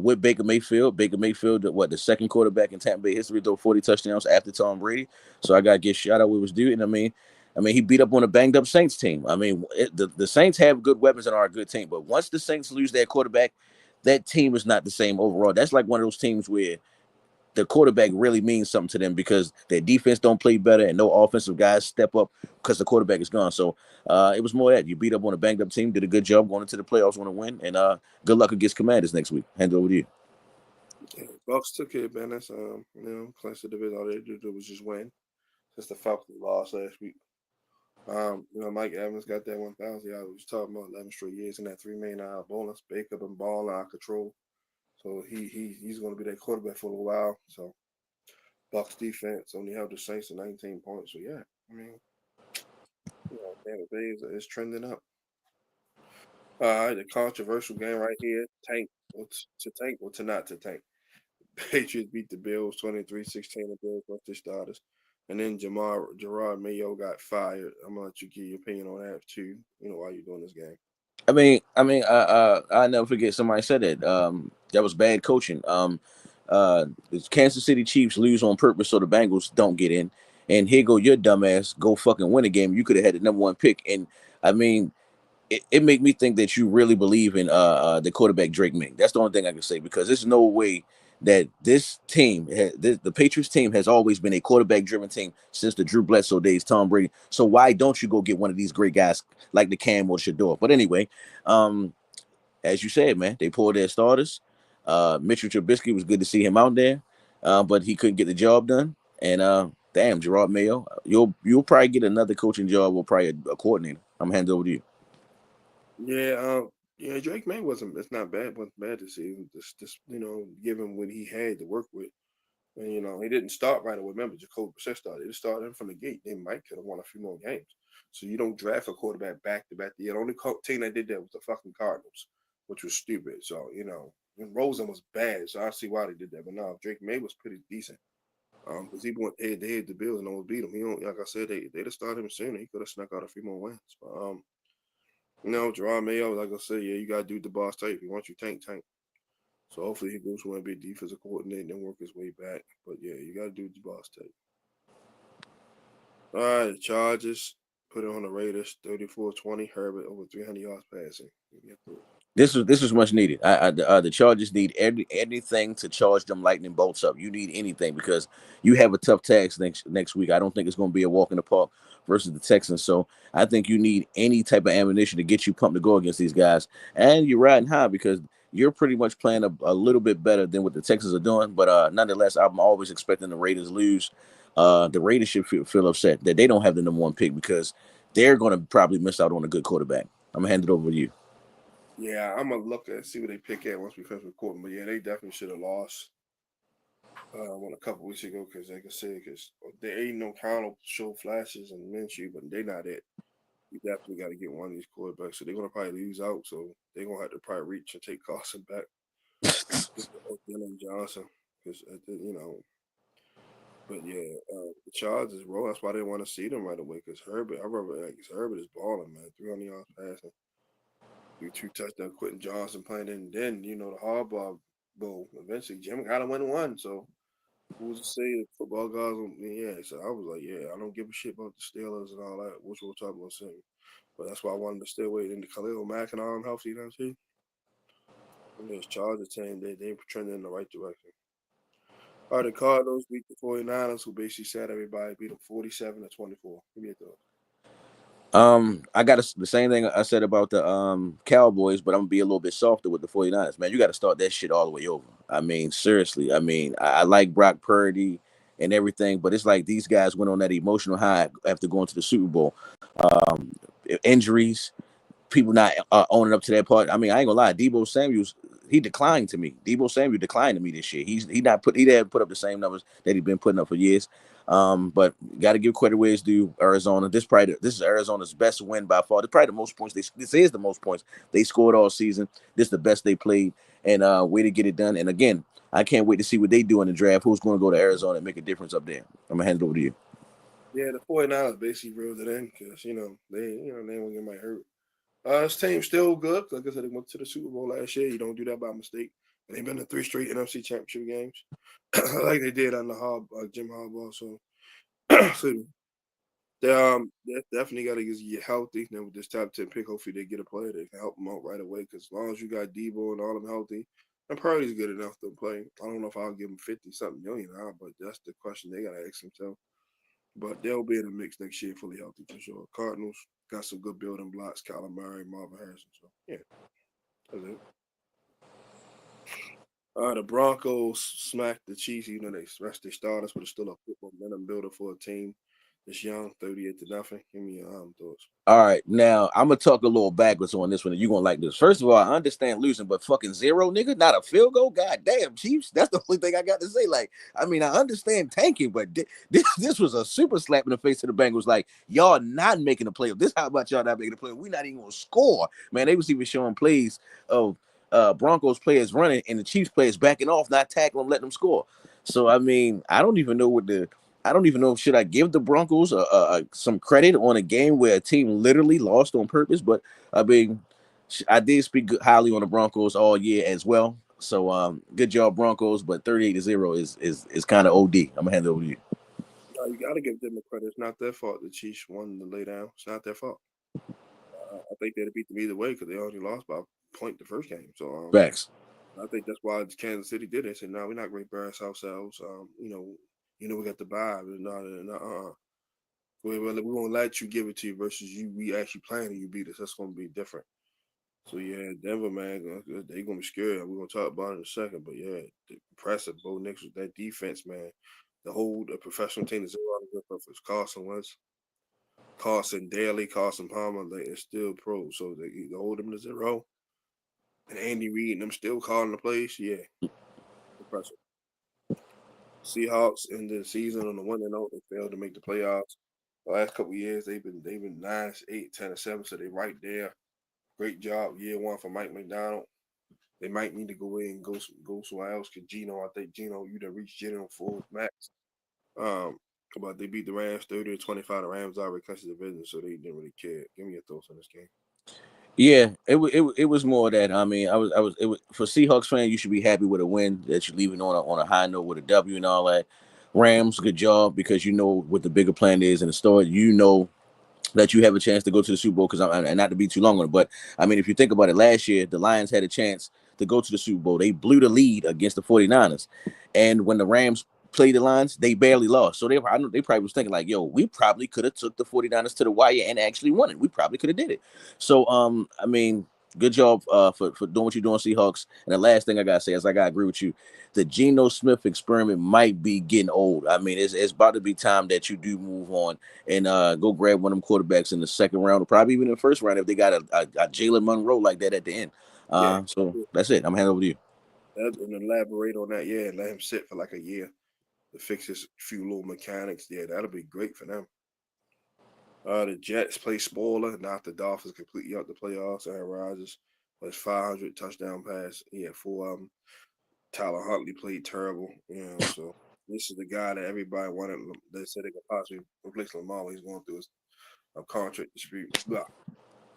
Speaker 2: with Baker Mayfield. Baker Mayfield, the second quarterback in Tampa Bay history, threw 40 touchdowns after Tom Brady. So I got to give shout out what was due. And I mean, he beat up on a banged up Saints team. I mean, the Saints have good weapons and are a good team, but once the Saints lose their quarterback, that team is not the same overall. That's like one of those teams where the quarterback really means something to them because their defense don't play better and no offensive guys step up because the quarterback is gone. So it was more that you beat up on a banged up team, did a good job going into the playoffs, want to win, and good luck against Commanders next week. Hand it over to you.
Speaker 1: Yeah, Bucks took care of business. Clinched the division. All they had to do was just win. Since the Falcons lost last week. Mike Evans got that 1,000. I was talking about 11 straight years in that $3 million bonus. Baker been balling out of control. So he's going to be that quarterback for a little while. So Bucks defense only held the Saints to 19 points. So yeah, I mean, Tampa Bay is trending up. All right, the controversial game right here: tank or to tank or to not to tank. Patriots beat the Bills 23-16. The Bills lost their starters. And then Gerard Mayo got fired. I'm gonna let you give your opinion on that too. Why you doing this game?
Speaker 2: I never forget somebody said that. That was bad coaching. The Kansas City Chiefs lose on purpose so the Bengals don't get in. And here go your dumbass, go fucking win a game. You could have had the number one pick. And I mean, it made me think that you really believe in the quarterback Drake May. That's the only thing I can say because there's no way that this team, the Patriots team, has always been a quarterback-driven team since the Drew Bledsoe days, Tom Brady. So why don't you go get one of these great guys like the Cam or Shador? But anyway, as you said, man, they pulled their starters. Mitchell Trubisky was good to see him out there, but he couldn't get the job done. And damn, Gerard Mayo, you'll probably get another coaching job or probably a coordinator. I'm gonna hand it over to you.
Speaker 1: Yeah, Drake May wasn't. It's not bad. Wasn't bad to see. Just given what he had to work with, and he didn't start right away. Remember, Jacoby Brissett started. They started him from the gate. They might could have won a few more games. So you don't draft a quarterback back to back. The only team that did that was the fucking Cardinals, which was stupid. So and Rosen was bad. So I see why they did that. But no, Drake May was pretty decent. Because he went head to head the Bills and almost beat him. He don't, like I said, they'd have started him sooner. He could have snuck out a few more wins. But Gerard Mayo, like I said, yeah, you gotta do the boss type. If you want you tank. So hopefully he goes to be a defensive coordinator and then work his way back. But yeah, you gotta do the boss type. All right, the Chargers put it on the Raiders 34-20. Herbert over 300 yards passing.
Speaker 2: This was much needed. The Chargers need anything to charge them lightning bolts up. You need anything because you have a tough task next week. I don't think it's going to be a walk in the park versus the Texans. So I think you need any type of ammunition to get you pumped to go against these guys. And you're riding high because you're pretty much playing a little bit better than what the Texans are doing. But nonetheless, I'm always expecting the Raiders lose. The Raiders should feel upset that they don't have the number one pick because they're going to probably miss out on a good quarterback. I'm going to hand it over to you.
Speaker 1: Yeah, I'm gonna look and see what they pick at once we finish recording. But yeah, they definitely should have lost one a couple weeks ago because, like I said, because they ain't no Connell show flashes and Minshew, but they not it. You definitely got to get one of these quarterbacks. So they're gonna probably lose out. So they're gonna have to probably reach and take Carson back. Dylan Johnson, because But yeah, the Chargers, bro. That's why they want to see them right away. Because Herbert, I remember Herbert is balling, man. 300 yards passing. You two touchdowns, Quentin Johnson playing, and then the Harbaugh Bowl. Eventually, Jim got to win one. So who's to say the football guys? Yeah. So I was like, yeah, I don't give a shit about the Steelers and all that, which we'll talk about soon. But that's why I wanted to stay away. And the Khalil Mack and all them healthy, too. And this Chargers team, they trending in the right direction. All right, the Cardinals beat the 49ers, who basically said everybody beat them 47-24. Give me a thought.
Speaker 2: I got the same thing I said about the Cowboys, but I'm gonna be a little bit softer with the 49ers. Man, you got to start that shit all the way over. I mean, seriously. I mean, I like Brock Purdy and everything, but it's like these guys went on that emotional high after going to the Super Bowl. Um, Injuries, people not owning up to that part. I mean, I ain't gonna lie, Debo Samuel's he declined to me. Debo Samuel declined to me this year. He didn't put up the same numbers that he's been putting up for years. But got to give credit where it's due. Arizona. This is Arizona's best win by far. This probably the most points. This is the most points they scored all season. This is the best they played, and way to get it done. And again, I can't wait to see what they do in the draft. Who's going to go to Arizona and make a difference up there? I'm gonna hand it over to you.
Speaker 1: Yeah, the 49ers basically reeled it in because they ain't gonna get my hurt. This team's still good. Like I said, they went to the Super Bowl last year. You don't do that by mistake. And they've been to 3 straight NFC Championship games, like they did on the Jim Harbaugh. So, so they definitely got to get healthy. Now with this top 10 pick, hopefully they get a player that can help them out right away. Because as long as you got Debo and all of them healthy, and Purdy's good enough to play. I don't know if I'll give him 50-something million now, but that's the question they got to ask themselves. But they'll be in the mix next year, fully healthy for sure. Cardinals got some good building blocks: Kyler Murray, Marvin Harrison. So yeah, that's it. The Broncos smacked the Chiefs. You know they rest their starters, but it's still a football momentum builder for a team that's young, 38-0. Give me your thoughts.
Speaker 2: All right, now I'm gonna talk a little backwards on this one, and you're gonna like this. First of all, I understand losing, but fucking zero, nigga, not a field goal. God damn, Chiefs. That's the only thing I got to say. Like, I mean, I understand tanking, but this was a super slap in the face to the Bengals. Like, y'all not making a play. This how about y'all not making a play? We're not even gonna score, man. They was even showing plays of Broncos players running and the Chiefs players backing off, not tackling them, letting them score. So I mean, I don't even know if should I give the Broncos some credit on a game where a team literally lost on purpose. But I mean, I did speak highly on the Broncos all year as well. So good job, Broncos. But 38-0 is kind of OD. I'm gonna hand it over to you.
Speaker 1: You got to give them the credit. It's not their fault. The Chiefs won the lay down. It's not their fault. I think they'd have beat them either way because they only lost by a point the first game. So
Speaker 2: Facts.
Speaker 1: I think that's why Kansas City did it. They said, "No, we're not going to embarrass ourselves. We got the buy. We're going to let you give it to you versus you. We actually playing and you beat us. That's going to be different." So yeah, Denver, man, they're going to be scared. We're going to talk about it in a second. But yeah, impressive. Bo Nix with that defense, man. The professional team is a lot of good stuff. It's Carson Wentz, Carson Daly, Carson Palmer. They're still pros. So they hold them to 0. And Andy Reid and them still calling the plays. Yeah, impressive. Seahawks in the season on the 1-0. They failed to make the playoffs. The last couple of years, they've been 9, 8, 10-7. So they're right there. Great job year one for Mike McDonald. They might need to go in and go somewhere else because I think Geno, you done reached Geno for max. But they beat the Rams 30-25. The Rams already clinched the division, so they didn't really care. Give me your thoughts on this game.
Speaker 2: Yeah, it was more that I mean it was for Seahawks fans. You should be happy with a win that you're leaving on a high note with a W and all that. Rams, good job because you know what the bigger plan is in the story. You know that you have a chance to go to the Super Bowl because and not to be too long on it, but I mean, if you think about it, last year the Lions had a chance to go to the Super Bowl. They blew the lead against the 49ers, and when the Rams played the Lions, they barely lost. So I know they probably was thinking like, yo, we probably could have took the 49ers to the wire and actually won it. We probably could have did it. So I mean, good job for doing what you're doing, Seahawks. And the last thing I gotta say is I gotta agree with you. The Geno Smith experiment might be getting old. I mean, it's about to be time that you do move on and go grab one of them quarterbacks in the second round or probably even in the first round if they got a Jalen Monroe like that at the end.
Speaker 1: Yeah,
Speaker 2: So that's it. I'm handing over to you.
Speaker 1: and elaborate on that. Yeah, and let him sit for like a year to fix his few little mechanics. Yeah, that'll be great for them. The Jets play spoiler, knocked the Dolphins completely out the playoffs. Aaron Rodgers was 500 touchdown pass. Yeah, for Tyler Huntley played terrible. So this is the guy that everybody wanted. They said they could possibly replace Lamar. He's going through his contract dispute. Blah.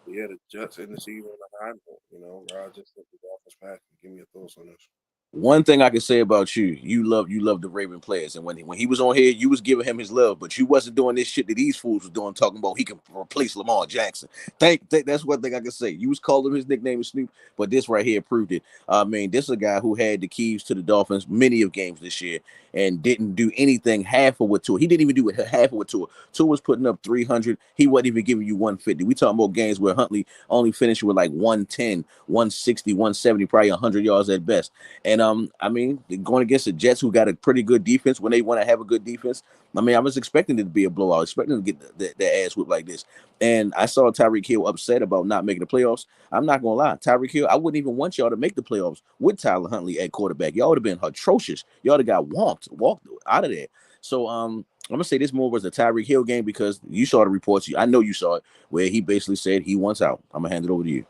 Speaker 1: Yeah, the Jets in the season on the high note. Rodgers took the Dolphins back. Give me your thoughts on this.
Speaker 2: One thing I can say about you, you love the Raven players, and when he was on here, you was giving him his love, but you wasn't doing this shit that these fools was doing, talking about he can replace Lamar Jackson. That's one thing I can say. You was calling him his nickname is Snoop, but this right here proved it. I mean, this is a guy who had the keys to the Dolphins many of games this year and didn't do anything half of what Tua. He didn't even do half of what Tua. Tua was putting up 300. He wasn't even giving you 150. We talking about games where Huntley only finished with like 110, 160, 170, probably 100 yards at best. And I mean, going against the Jets, who got a pretty good defense when they want to have a good defense. I mean, I was expecting it to be a blowout, expecting to get the ass whipped like this. And I saw Tyreek Hill upset about not making the playoffs. I'm not gonna lie, Tyreek Hill, I wouldn't even want y'all to make the playoffs with Tyler Huntley at quarterback. Y'all would have been atrocious. Y'all would have got walked out of there. So I'm gonna say this more was a Tyreek Hill game because you saw the reports. I know you saw it where he basically said he wants out. I'm gonna hand it over to you.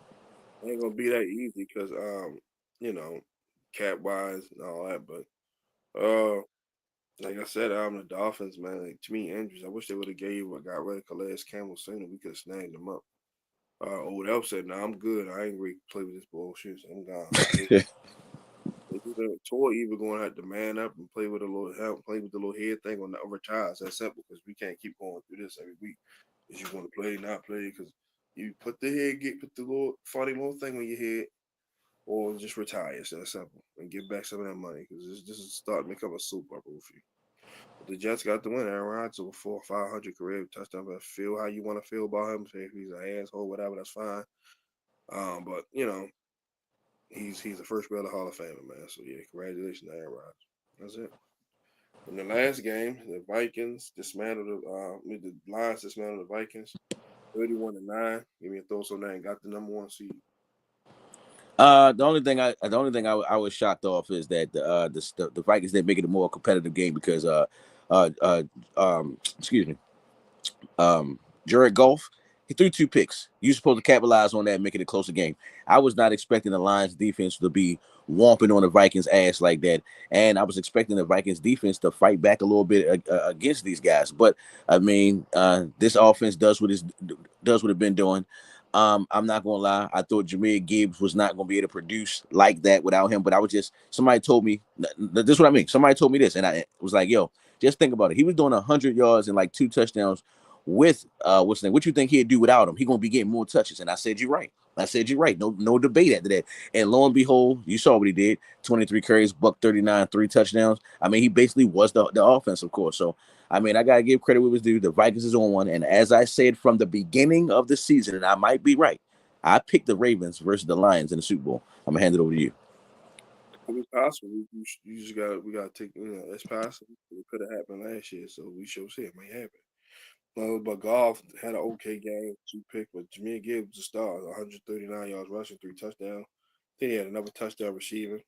Speaker 1: Ain't gonna be that easy because you know, cap wise and all that. But like I said, the Dolphins, man. Like, to me, injuries. I wish they would have gave or got rid of Calais Campbell sooner. We could have snagged them up. Odell said, "No, I'm good. I ain't ready to play with this bullshit. So I'm gone." So they either tour either going to have to man up and play with a little help, play with the little head thing on the retires. That's simple because we can't keep going through this every week. Is you want to play, not play? Because you put put the little funny little thing on your head, or just retire. It's that simple and get back some of that money because this is starting to become a soap opera for you. But the Jets got the win. Aaron Rodgers over 400-500 career touchdown. But feel how you want to feel about him. Say if he's an asshole, whatever, that's fine. But you know, he's the first ballot Hall of Famer, man. So yeah, congratulations to Aaron Rodgers. That's it. In the last game, the Vikings dismantled the Lions dismantled the Vikings, 31-9. Give me a thoughts on that and got the number one seed.
Speaker 2: The only thing I was shocked off is that the Vikings didn't make it a more competitive game because uh, uh, excuse me, Jared Goff, he threw 2 picks. You're supposed to capitalize on that and make it a closer game. I was not expecting the Lions defense to be whomping on the Vikings ass like that. And I was expecting the Vikings defense to fight back a little bit against these guys. But I mean, this offense does what it's been doing. I'm not gonna lie. I thought Jahmyr Gibbs was not gonna be able to produce like that without him. But I was just somebody told me this is what I mean. Somebody told me this, and I was like, "Yo, just think about it. He was doing 100 yards and like 2 touchdowns with what's the name? What you think he'd do without him? He gonna be getting more touches." And I said, "You're right. I said you're right. No debate after that." And lo and behold, you saw what he did: 23 carries, buck 39, 3 touchdowns. I mean, he basically was the offense, of course. So I mean, I gotta give credit where it was due. The Vikings is on one, and as I said from the beginning of the season, and I might be right, I picked the Ravens versus the Lions in the Super Bowl. I'm gonna hand it over to you.
Speaker 1: It's possible. You just got we got to take it's possible. It could have happened last year, so we shall see. It might happen. But Goff had an okay game, 2 picks, but Jahmyr Gibbs was the star, 139 yards rushing, 3 touchdowns. Then he had another touchdown receiving.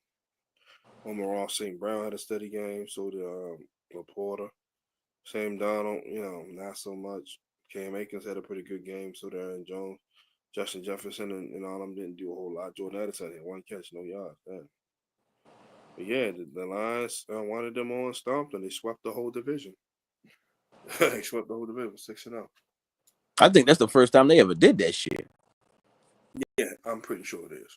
Speaker 1: Ross St. Brown had a steady game, so did Laporta. Sam Donald, not so much. Cam Akins had a pretty good game, so did Aaron Jones. Justin Jefferson and all of them didn't do a whole lot. Jordan Addison had 1 catch, no yards. But yeah, the Lions wanted them on stomped, and they swept the whole division. They swept the whole division, 6-0.
Speaker 2: I think that's the first time they ever did that shit.
Speaker 1: Yeah, I'm pretty sure it is.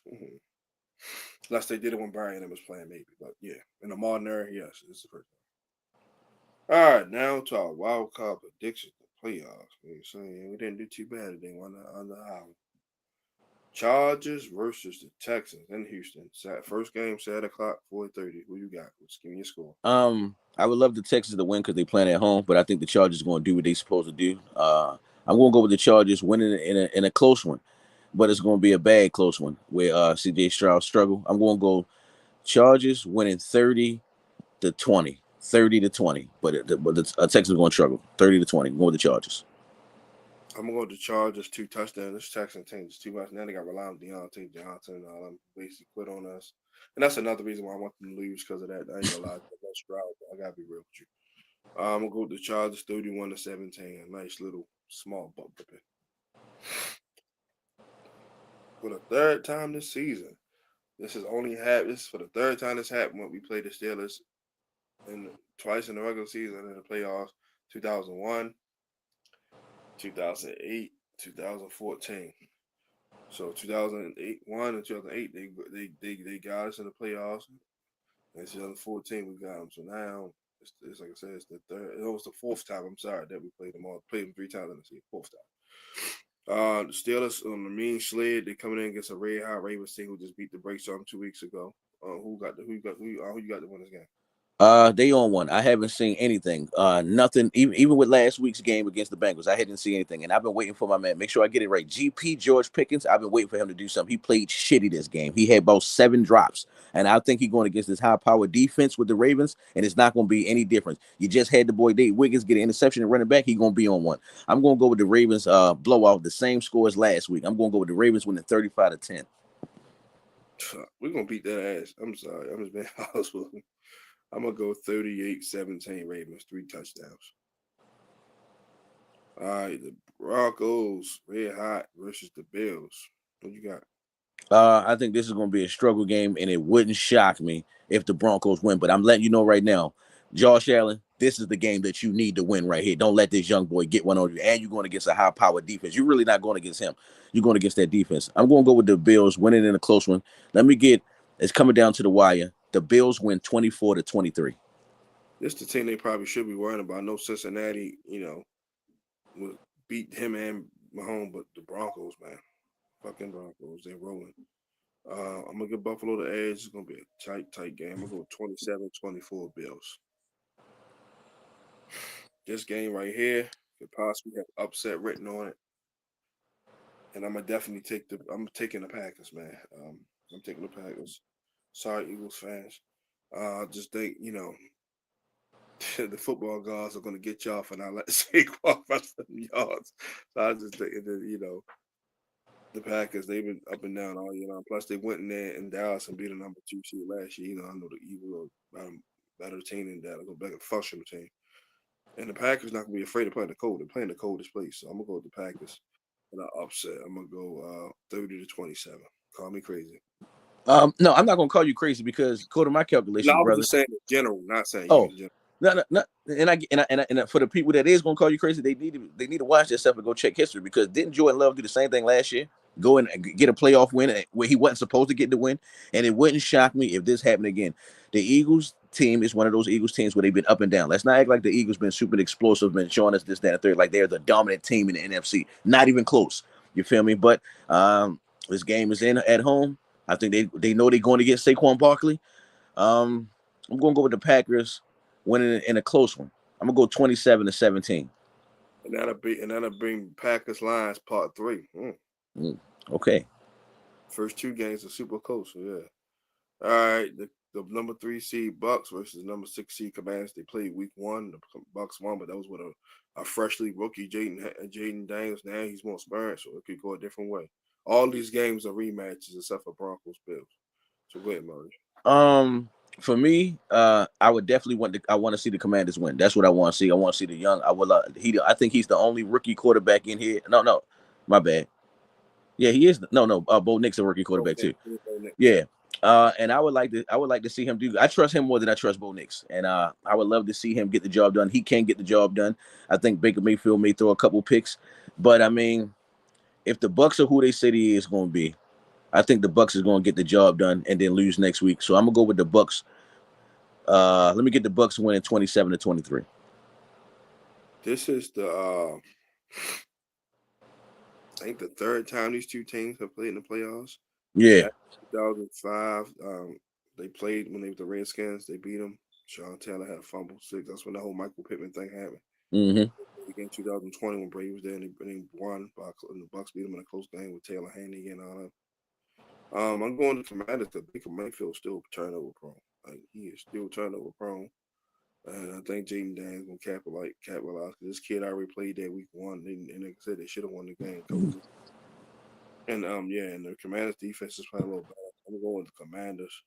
Speaker 1: Unless they did it when Brian was playing, maybe. But yeah, in the modern era, yes, it's the first time. All right, now to our wild card predictions, the playoffs. You know what I'm saying? We didn't do too bad today on the island. Chargers versus the Texans in Houston. First game, 7 o'clock, 4:30. Who you got? Just give me your score.
Speaker 2: I would love the Texans to win because they playing at home, but I think the Chargers are going to do what they're supposed to do. I'm going to go with the Chargers winning in a close one, but it's going to be a bad close one where CJ Stroud struggle. I'm going to go Chargers winning 30-20, 30-20, but the Texans are going to struggle 30-20. Go with the Chargers.
Speaker 1: I'm gonna go with the Chargers, 2 touchdowns. This Texans team is too much. Now they got to rely on Deontay Johnson and all them basically quit on us. And that's another reason why I want them to lose because of that. I ain't gonna lie, that's Stroud. I gotta be real with you. I'm gonna go with the Chargers, 31-17. A nice little small bump up it. For the third time this season, this is only happened. This is for the third time this happened when we played the Steelers and twice in the regular season and in the playoffs. 2001, 2008, 2014. So 2008, 2008, they got us in the playoffs. And 2014, we got them. So now it's like I said, it's the third. It was the fourth time. I'm sorry that we played them all. Played them 3 times in the season. Fourth time. The Steelers on the mean sled. They coming in against a red hot Ravens team who just beat the brakes on them 2 weeks ago. Who you got to win this game?
Speaker 2: They on one. I haven't seen anything. Nothing. Even with last week's game against the Bengals, I hadn't seen anything, and I've been waiting for my man. Make sure I get it right. GP George Pickens. I've been waiting for him to do something. He played shitty this game. He had about 7 drops, and I think he's going against this high-powered defense with the Ravens, and it's not going to be any different. You just had the boy Dave Wiggins get an interception and running back. He's going to be on one. I'm going to go with the Ravens. Blowout, the same score as last week. I'm going to go with the Ravens winning 35-10.
Speaker 1: We're gonna beat that ass. I'm sorry. I'm just being honest with you. I'm gonna go 38-17 Ravens, 3 touchdowns. All right, the Broncos red hot versus the Bills. What you got?
Speaker 2: I think this is going to be a struggle game, and it wouldn't shock me if the Broncos win. But I'm letting you know right now, Josh Allen, this is the game that you need to win right here. Don't let this young boy get one on you. And you're going against a high-powered defense. You're really not going against him. You're going against that defense. I'm going to go with the Bills winning in a close one. It's coming down to the wire. The Bills win 24-23.
Speaker 1: This the team they probably should be worrying about. I know Cincinnati, will beat him and Mahomes, but the Broncos, man, fucking Broncos, they're rolling. I'm gonna give Buffalo the edge. It's gonna be a tight game. I'm gonna go 27-24 Bills. This game right here could possibly have upset written on it, and I'm gonna definitely I'm taking the Packers, man. I'm taking the Packers. Sorry, Eagles fans. Just think, the football gods are gonna get y'all for not letting Saquon rush for them yards. So I just think that, the Packers, they've been up and down all year long. Plus, they went in there in Dallas and beat a number 2 seed last year. I know the Eagles are better team than Dallas, a better functional team. And the Packers not gonna be afraid of playing the cold. They're playing the coldest place, so I'm gonna go with the Packers and I upset. I'm gonna go 30-27. Call me crazy.
Speaker 2: No, I'm not gonna call you crazy because according to my
Speaker 1: No,
Speaker 2: calculations,
Speaker 1: I was
Speaker 2: brother.
Speaker 1: just saying in general, not saying you
Speaker 2: Oh,
Speaker 1: in general.
Speaker 2: no. And for the people that is gonna call you crazy, they need to watch themselves and go check history because didn't Jordan Love do the same thing last year? Go and get a playoff win where he wasn't supposed to get the win, and it wouldn't shock me if this happened again. The Eagles team is one of those Eagles teams where they've been up and down. Let's not act like the Eagles been super explosive, been showing us this, that, and third, like they're the dominant team in the NFC. Not even close. You feel me? But this game is in at home. I think they know they're going to get Saquon Barkley. I'm gonna go with the Packers winning in a close one. I'm gonna go 27-17.
Speaker 1: And that'll bring Packers Lions part 3.
Speaker 2: Okay.
Speaker 1: First 2 games are super close. So yeah. All right, the number 3 seed Bucks versus number 6 seed Commanders. They played week 1. The Bucks won, but that was with a freshly rookie Jaden Daniels. Now he's more experienced, so it could go a different way. All these games are rematches except for Broncos Bills. So go ahead, Maurice.
Speaker 2: For me, I would definitely want to see the Commanders win. That's what I want to see. I want to see the young. I think he's the only rookie quarterback in here. No, my bad. Yeah, he is. No. Bo Nick's a rookie quarterback too. Yeah. And I would like to see him do. I trust him more than I trust Bo Nix, and I would love to see him get the job done. He can get the job done. I think Baker Mayfield may throw a couple picks, but I mean, if the Bucks are who they say they is going to be, I think the Bucks is going to get the job done and then lose next week. So I'm gonna go with the Bucks. Let me get the Bucks winning 27-23.
Speaker 1: This is I think the 3rd time these 2 teams have played in the playoffs.
Speaker 2: Yeah.
Speaker 1: Back in 2005, they played when they were the Redskins. They beat them. Sean Taylor had a fumble 6. That's when the whole Michael Pittman thing happened. Again, 2020 when Brady was there and they won, and the Bucks beat them in a close game with Taylor Haney and all that. I'm going to Commanders because Baker Mayfield still turnover prone. Like he is still turnover prone, and I think Jaden Daniels gonna capitalize. This kid already played that week 1, and like I said, they should have won the game. And and the Commanders defense is playing a little better. I'm going with the Commanders.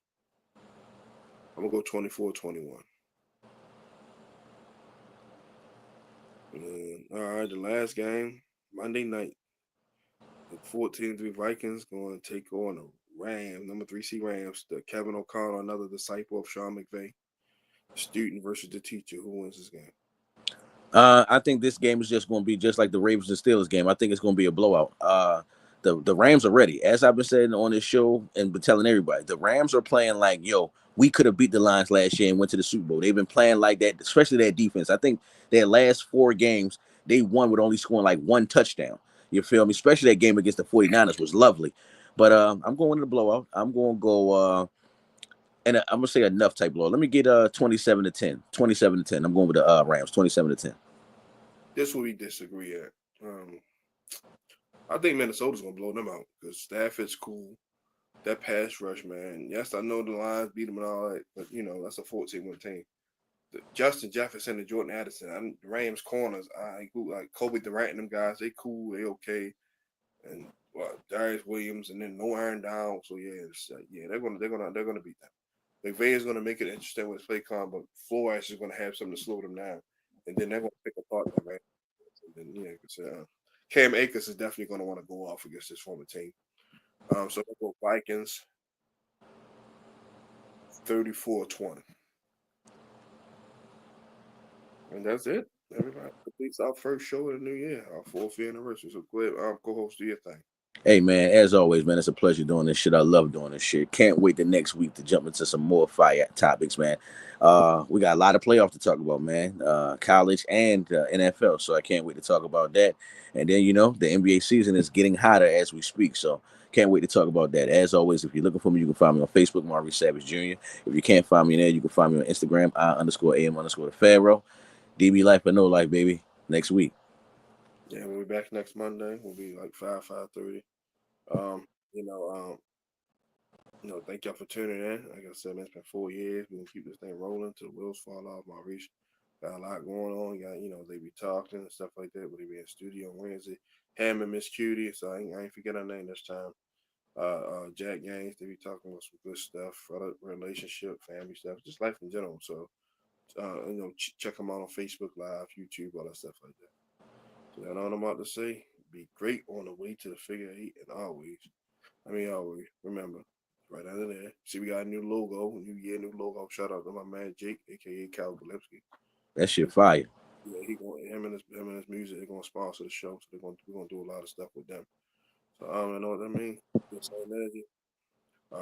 Speaker 1: I'm gonna go 24-21. All right, the last game, Monday night. The 14-3 Vikings going to take on the Rams, number 3 seed Rams. The Kevin O'Connell, another disciple of Sean McVay. The student versus the teacher. Who wins this game?
Speaker 2: I think this game is just going to be just like the Ravens and Steelers game. I think it's going to be a blowout. The Rams are ready. As I've been saying on this show and been telling everybody, the Rams are playing like, we could have beat the Lions last year and went to the Super Bowl. They've been playing like that, especially their defense. I think their last 4 games, they won with only scoring like 1 touchdown. You feel me? Especially that game against the 49ers was lovely. But I'm going to the blowout. I'm going to go and I'm gonna say enough type blow. Let me get 27-10. 27-10. I'm going with the Rams. 27-10.
Speaker 1: This will we disagree at. I think Minnesota's gonna blow them out because Stafford's cool. That pass rush, man. Yes, I know the Lions beat them and all that, but that's a 14-win team. Justin Jefferson and Jordan Addison, the Rams corners, like Kobe Durant and them guys, they cool, they okay, and Darius Williams, and then no Aaron Donald. So they're gonna beat them. McVay is gonna make it interesting with his play con, but Flores is gonna have something to slow them down, and then they're gonna pick apart the Rams. And then Cam Akers is definitely gonna want to go off against his former team. So they go Vikings 34-20. And that's it. Everybody completes our first show of the new year, our 4th year anniversary. So go ahead, co-host, do your thing.
Speaker 2: Hey man, as always, man, it's a pleasure doing this shit. I love doing this shit. Can't wait the next week to jump into some more fire topics, man. We got a lot of playoff to talk about, man. College and NFL. So I can't wait to talk about that. And then the NBA season is getting hotter as we speak. So can't wait to talk about that. As always, if you're looking for me, you can find me on Facebook, Maurice Savage Jr. If you can't find me there, you can find me on Instagram, I_am_the Pharaoh. DB life or no life, baby. Next week.
Speaker 1: Yeah, we'll be back next Monday. We'll be like 5:30. Thank y'all for tuning in. Like I said, man, it's been 4 years. We're gonna keep this thing rolling till the wheels fall off. Maurice got a lot going on. They be talking and stuff like that. But they be in studio on Wednesday. Ham and Miss Cutie, so I ain't forget her name this time. Jack Gaines, they be talking about some good stuff, relationship, family stuff, just life in general. So check them out on Facebook Live, YouTube, all that stuff like that. So that's all I'm about to say. Be great on the way to the figure 8, and always remember, right under there. See, we got a new logo, new year, new logo. Shout out to my man Jake, aka Cal Gillespie.
Speaker 2: That shit fire.
Speaker 1: Yeah, him and his music. They're gonna sponsor the show, so we're gonna do a lot of stuff with them. So I don't know what that means. Same energy.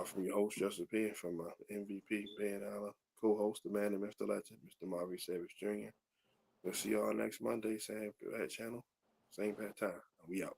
Speaker 1: From your host Justin P, from my MVP Ben Allen, co-host the man and Mr. Legend, Mr. Maurice Savage Jr. We'll see y'all next Monday, same bad channel, same bad time. We out.